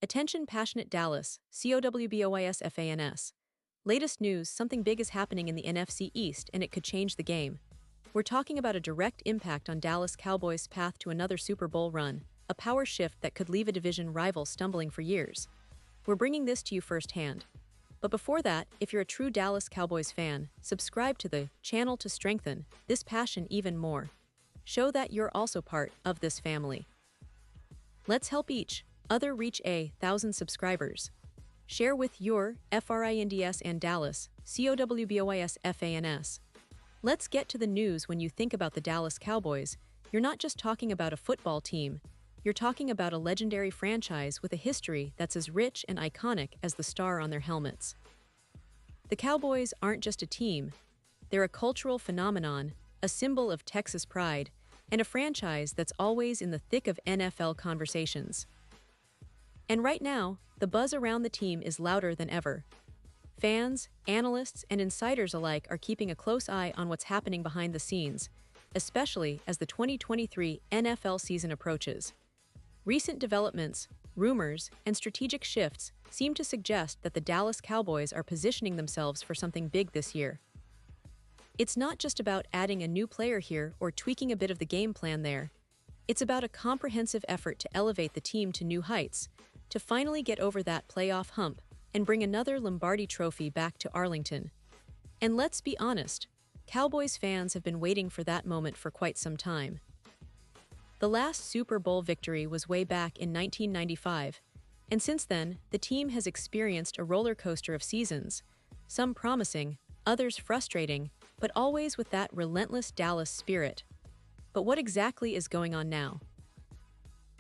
Attention passionate Dallas, COWBOYS. Latest news, something big is happening in the NFC East and it could change the game. We're talking about a direct impact on Dallas Cowboys' path to another Super Bowl run, a power shift that could leave a division rival stumbling for years. We're bringing this to you firsthand. But before that, if you're a true Dallas Cowboys fan, subscribe to the channel to strengthen this passion even more. Show that you're also part of this family. Let's help each other reach 1,000 subscribers. Share with your FRINDS and Dallas, COWBOYS. Let's get to the news. When you think about the Dallas Cowboys, you're not just talking about a football team, you're talking about a legendary franchise with a history that's as rich and iconic as the star on their helmets. The Cowboys aren't just a team, they're a cultural phenomenon, a symbol of Texas pride, and a franchise that's always in the thick of NFL conversations. And right now, the buzz around the team is louder than ever. Fans, analysts, and insiders alike are keeping a close eye on what's happening behind the scenes, especially as the 2023 NFL season approaches. Recent developments, rumors, and strategic shifts seem to suggest that the Dallas Cowboys are positioning themselves for something big this year. It's not just about adding a new player here or tweaking a bit of the game plan there. It's about a comprehensive effort to elevate the team to new heights, to finally get over that playoff hump and bring another Lombardi trophy back to Arlington. And let's be honest, Cowboys fans have been waiting for that moment for quite some time. The last Super Bowl victory was way back in 1995, and since then, the team has experienced a roller coaster of seasons, some promising, others frustrating, but always with that relentless Dallas spirit. But what exactly is going on now?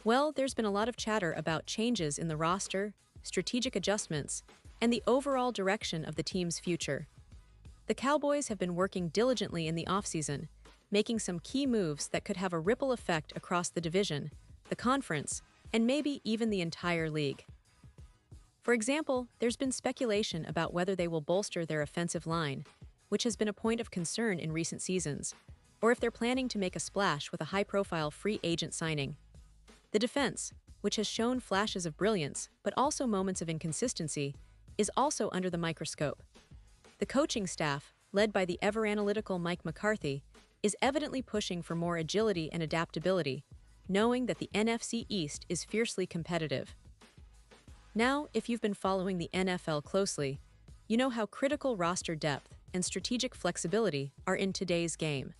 Well, there's been a lot of chatter about changes in the roster, strategic adjustments, and the overall direction of the team's future. The Cowboys have been working diligently in the offseason, making some key moves that could have a ripple effect across the division, the conference, and maybe even the entire league. For example, there's been speculation about whether they will bolster their offensive line, which has been a point of concern in recent seasons, or if they're planning to make a splash with a high-profile free agent signing. The defense, which has shown flashes of brilliance but also moments of inconsistency, is also under the microscope. The coaching staff, led by the ever-analytical Mike McCarthy, is evidently pushing for more agility and adaptability, knowing that the NFC East is fiercely competitive. Now, if you've been following the NFL closely, you know how critical roster depth and strategic flexibility are in today's game.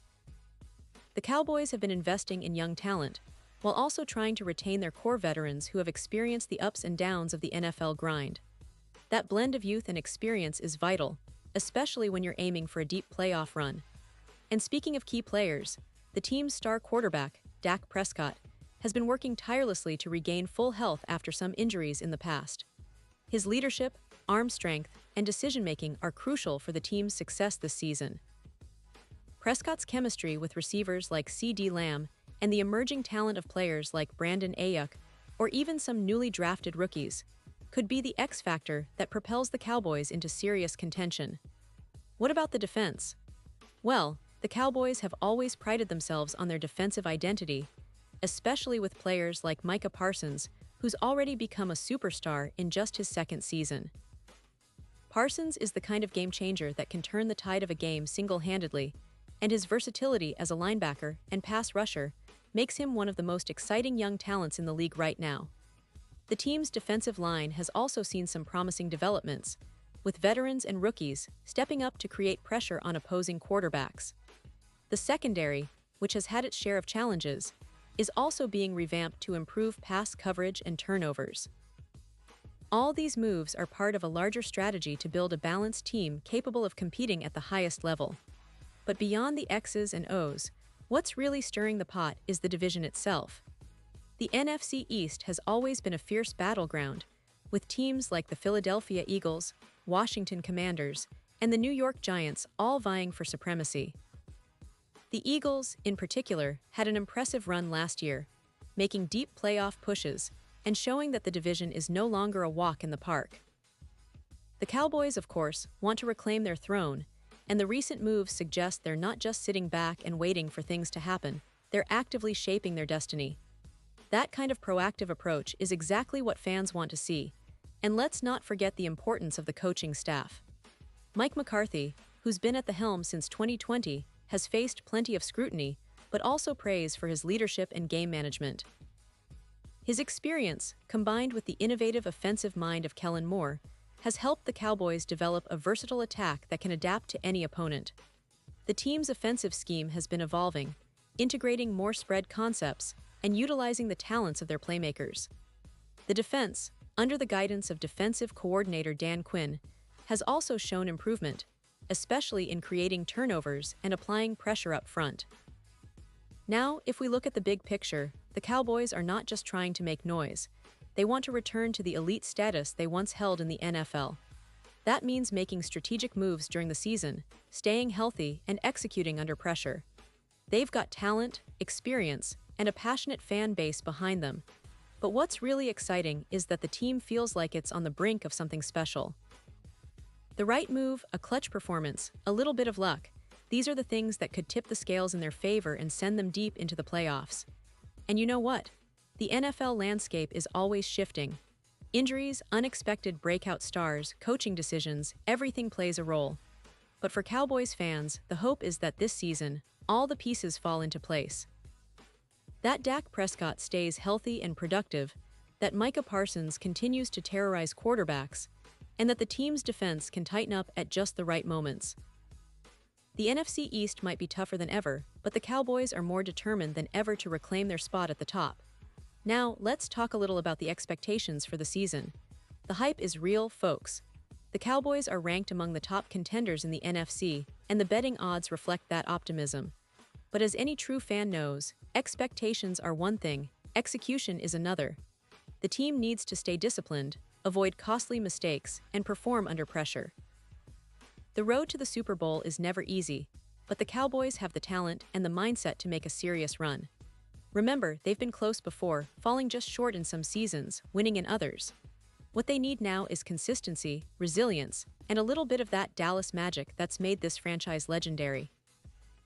The Cowboys have been investing in young talent, while also trying to retain their core veterans who have experienced the ups and downs of the NFL grind. That blend of youth and experience is vital, especially when you're aiming for a deep playoff run. And speaking of key players, the team's star quarterback, Dak Prescott, has been working tirelessly to regain full health after some injuries in the past. His leadership, arm strength, and decision-making are crucial for the team's success this season. Prescott's chemistry with receivers like C.D. Lamb and the emerging talent of players like Brandon Ayuk, or even some newly drafted rookies, could be the X factor that propels the Cowboys into serious contention. What about the defense? Well, the Cowboys have always prided themselves on their defensive identity, especially with players like Micah Parsons, who's already become a superstar in just his second season. Parsons is the kind of game changer that can turn the tide of a game single-handedly, and his versatility as a linebacker and pass rusher makes him one of the most exciting young talents in the league right now. The team's defensive line has also seen some promising developments, with veterans and rookies stepping up to create pressure on opposing quarterbacks. The secondary, which has had its share of challenges, is also being revamped to improve pass coverage and turnovers. All these moves are part of a larger strategy to build a balanced team capable of competing at the highest level. But beyond the X's and O's, what's really stirring the pot is the division itself. The NFC East has always been a fierce battleground, with teams like the Philadelphia Eagles, Washington Commanders, and the New York Giants all vying for supremacy. The Eagles, in particular, had an impressive run last year, making deep playoff pushes and showing that the division is no longer a walk in the park. The Cowboys, of course, want to reclaim their throne, and the recent moves suggest they're not just sitting back and waiting for things to happen, they're actively shaping their destiny. That kind of proactive approach is exactly what fans want to see. And let's not forget the importance of the coaching staff. Mike McCarthy, who's been at the helm since 2020, has faced plenty of scrutiny, but also praise for his leadership and game management. His experience, combined with the innovative offensive mind of Kellen Moore, has helped the Cowboys develop a versatile attack that can adapt to any opponent. The team's offensive scheme has been evolving, integrating more spread concepts and utilizing the talents of their playmakers. The defense, under the guidance of defensive coordinator Dan Quinn, has also shown improvement, especially in creating turnovers and applying pressure up front. Now, if we look at the big picture, the Cowboys are not just trying to make noise. They want to return to the elite status they once held in the NFL. That means making strategic moves during the season, staying healthy, and executing under pressure. They've got talent, experience, and a passionate fan base behind them. But what's really exciting is that the team feels like it's on the brink of something special. The right move, a clutch performance, a little bit of luck. These are the things that could tip the scales in their favor and send them deep into the playoffs. And you know what? The NFL landscape is always shifting. Injuries, unexpected breakout stars, coaching decisions, everything plays a role. But for Cowboys fans, the hope is that this season, all the pieces fall into place. That Dak Prescott stays healthy and productive, that Micah Parsons continues to terrorize quarterbacks, and that the team's defense can tighten up at just the right moments. The NFC East might be tougher than ever, but the Cowboys are more determined than ever to reclaim their spot at the top. Now, let's talk a little about the expectations for the season. The hype is real, folks. The Cowboys are ranked among the top contenders in the NFC, and the betting odds reflect that optimism. But as any true fan knows, expectations are one thing, execution is another. The team needs to stay disciplined, avoid costly mistakes, and perform under pressure. The road to the Super Bowl is never easy, but the Cowboys have the talent and the mindset to make a serious run. Remember, they've been close before, falling just short in some seasons, winning in others. What they need now is consistency, resilience, and a little bit of that Dallas magic that's made this franchise legendary.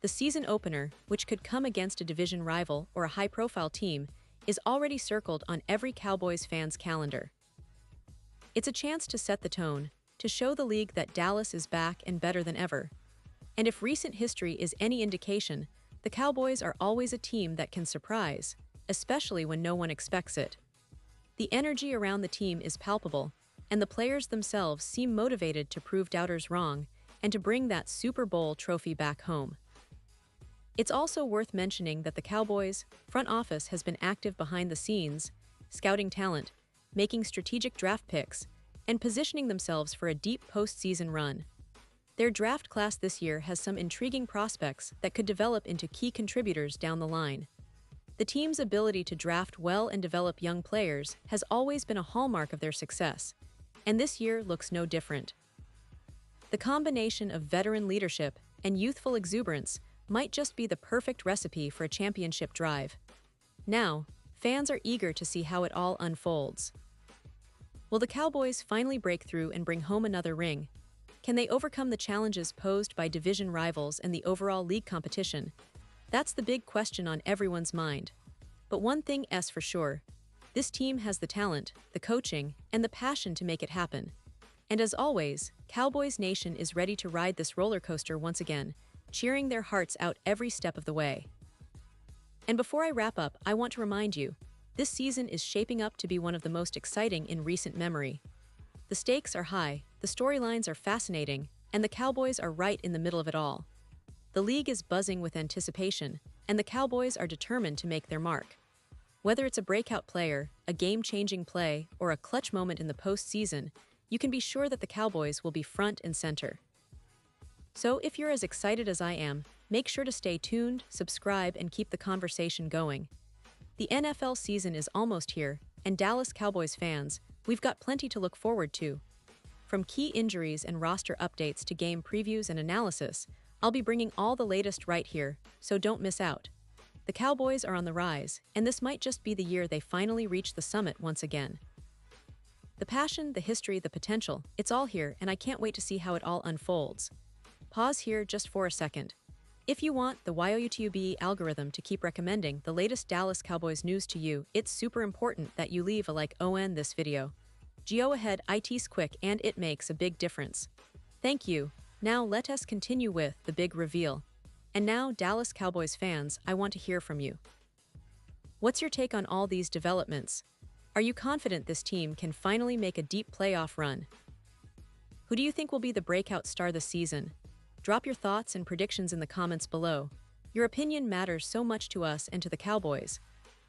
The season opener, which could come against a division rival or a high-profile team, is already circled on every Cowboys fan's calendar. It's a chance to set the tone, to show the league that Dallas is back and better than ever. And if recent history is any indication, the Cowboys are always a team that can surprise, especially when no one expects it. The energy around the team is palpable, and the players themselves seem motivated to prove doubters wrong and to bring that Super Bowl trophy back home. It's also worth mentioning that the Cowboys' front office has been active behind the scenes, scouting talent, making strategic draft picks, and positioning themselves for a deep postseason run. Their draft class this year has some intriguing prospects that could develop into key contributors down the line. The team's ability to draft well and develop young players has always been a hallmark of their success, and this year looks no different. The combination of veteran leadership and youthful exuberance might just be the perfect recipe for a championship drive. Now, fans are eager to see how it all unfolds. Will the Cowboys finally break through and bring home another ring? Can they overcome the challenges posed by division rivals and the overall league competition? That's the big question on everyone's mind. But one thing is for sure, this team has the talent, the coaching, and the passion to make it happen. And as always, Cowboys Nation is ready to ride this roller coaster once again, cheering their hearts out every step of the way. And before I wrap up, I want to remind you, this season is shaping up to be one of the most exciting in recent memory. The stakes are high, the storylines are fascinating, and the Cowboys are right in the middle of it all. The league is buzzing with anticipation, and the Cowboys are determined to make their mark. Whether it's a breakout player, a game-changing play, or a clutch moment in the postseason, you can be sure that the Cowboys will be front and center. So if you're as excited as I am, make sure to stay tuned, subscribe, and keep the conversation going. The NFL season is almost here, and Dallas Cowboys fans, we've got plenty to look forward to. From key injuries and roster updates to game previews and analysis, I'll be bringing all the latest right here, so don't miss out. The Cowboys are on the rise, and this might just be the year they finally reach the summit once again. The passion, the history, the potential, it's all here, and I can't wait to see how it all unfolds. Pause here just for a second. If you want the YouTube algorithm to keep recommending the latest Dallas Cowboys news to you, it's super important that you leave a like on this video. Go ahead, it's quick and it makes a big difference. Thank you. Now let us continue with the big reveal. And now, Dallas Cowboys fans, I want to hear from you. What's your take on all these developments? Are you confident this team can finally make a deep playoff run? Who do you think will be the breakout star this season? Drop your thoughts and predictions in the comments below. Your opinion matters so much to us and to the Cowboys.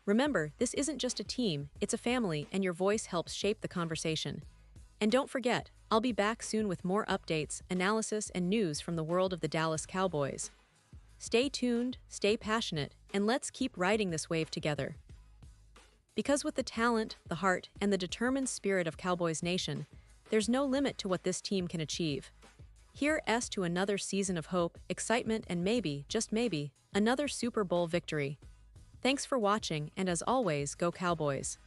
Remember, this isn't just a team, it's a family, and your voice helps shape the conversation. And don't forget, I'll be back soon with more updates, analysis, and news from the world of the Dallas Cowboys. Stay tuned, stay passionate, and let's keep riding this wave together. Because with the talent, the heart, and the determined spirit of Cowboys Nation, there's no limit to what this team can achieve. Here's to another season of hope, excitement, and maybe, just maybe, another Super Bowl victory. Thanks for watching, and as always, go Cowboys.